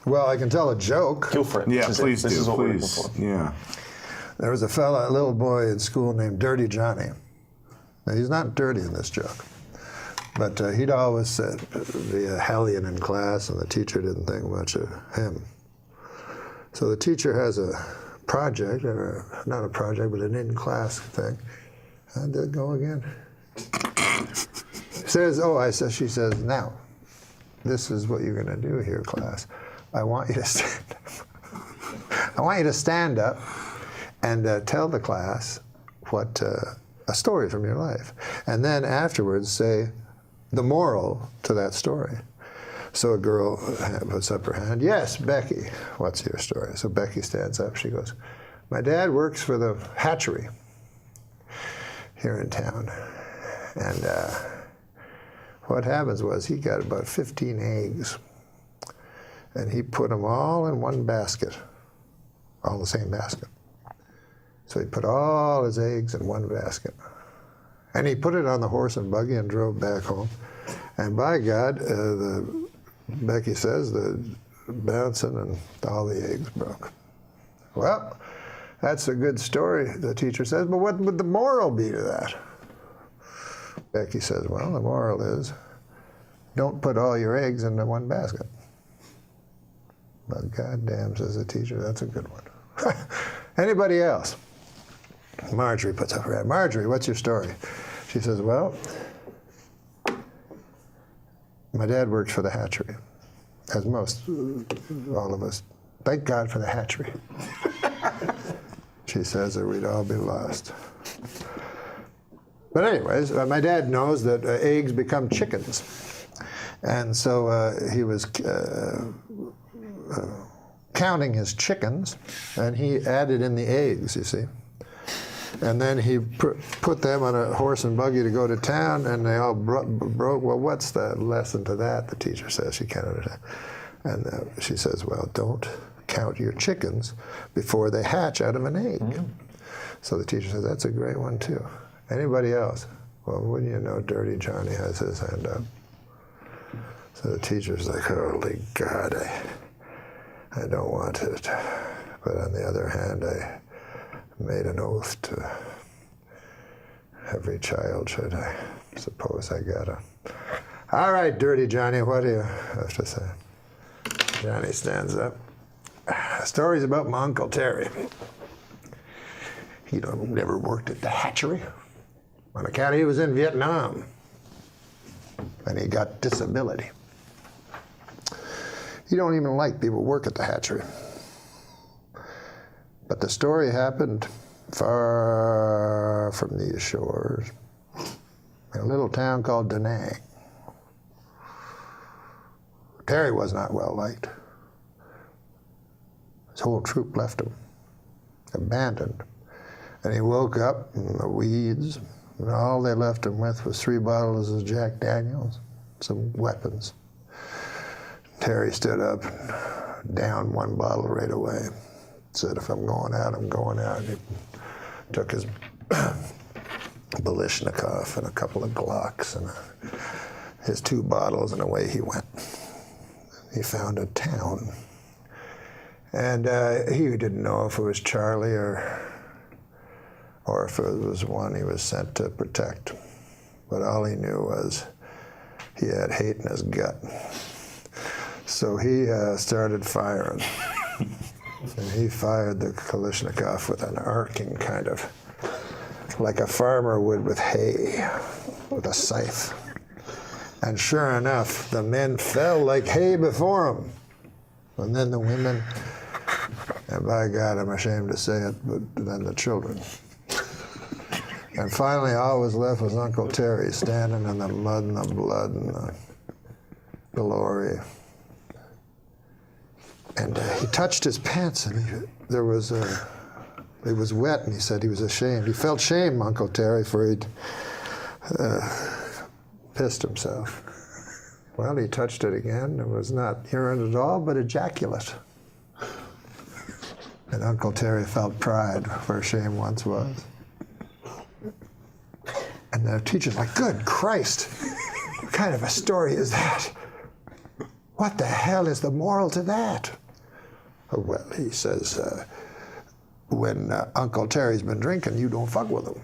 Well, I can tell a joke. Go for it. Yeah, This please is do, what we're looking please. for. Yeah. There was a little boy in school named Dirty Johnny. Now, he's not dirty in this joke, but he'd always be a hellion in class, and the teacher didn't think much of him. So the teacher has a project, or not a project, but an in-class thing. How'd that go again? She says, now, this is what you're going to do here, class. I want you to stand up. I want you to stand up and tell the class what a story from your life. And then afterwards say the moral to that story. So a girl puts up her hand. Yes, Becky, what's your story? So Becky stands up. She goes, my dad works for the hatchery here in town. And what happens was he got about 15 eggs. And he put them all in one basket, all in the same basket. So he put all his eggs in one basket. And he put it on the horse and buggy and drove back home. And by God, Becky says, the bouncing and all the eggs broke. Well, that's a good story, the teacher says, but what would the moral be to that? Becky says, well, the moral is, don't put all your eggs into one basket. But goddamn, says the teacher, that's a good one. Anybody else? Marjorie puts up her hand. Marjorie, what's your story? She says, well, my dad works for the hatchery, as all of us. Thank God for the hatchery. She says, or we'd all be lost. But anyways, my dad knows that eggs become chickens. And so he was counting his chickens, and he added in the eggs, you see. And then he put them on a horse and buggy to go to town, and they all broke. Well, what's the lesson to that? The teacher says. She can't understand. And she says, well, don't count your chickens before they hatch out of an egg. Mm. So the teacher says, that's a great one, too. Anybody else? Well, wouldn't you know, Dirty Johnny has his hand up. So the teacher's like, holy God, I don't want it. But on the other hand, I made an oath to every child, should I suppose I gotta. All right, Dirty Johnny, what do you have to say? Johnny stands up. The story's about my Uncle Terry. He never worked at the hatchery on account he was in Vietnam, and he got disability. He don't even like people work at the hatchery. But the story happened far from these shores, in a little town called Da Nang. Terry was not well liked. His whole troop left him, abandoned. And he woke up in the weeds, and all they left him with was 3 bottles of Jack Daniels, some weapons. Terry stood up and downed 1 bottle right away. Said, if I'm going out, I'm going out. He took his Balishnikov and a couple of Glocks and his 2 bottles, and away he went. He found a town. And he didn't know if it was Charlie or if it was one he was sent to protect. But all he knew was he had hate in his gut. So he started firing. And he fired the Kalashnikov with an arcing kind of, like a farmer would with hay, with a scythe. And sure enough, the men fell like hay before him. And then the women, and by God, I'm ashamed to say it, but then the children. And finally, all was left was Uncle Terry standing in the mud and the blood and the glory. And he touched his pants, and it was wet, and he said he was ashamed. He felt shame, Uncle Terry, for he'd pissed himself. Well, he touched it again. It was not urine at all, but ejaculate. And Uncle Terry felt pride where shame once was. And the teacher's like, good Christ, what kind of a story is that? What the hell is the moral to that? Oh, well, he says, when Uncle Terry's been drinking, you don't fuck with him.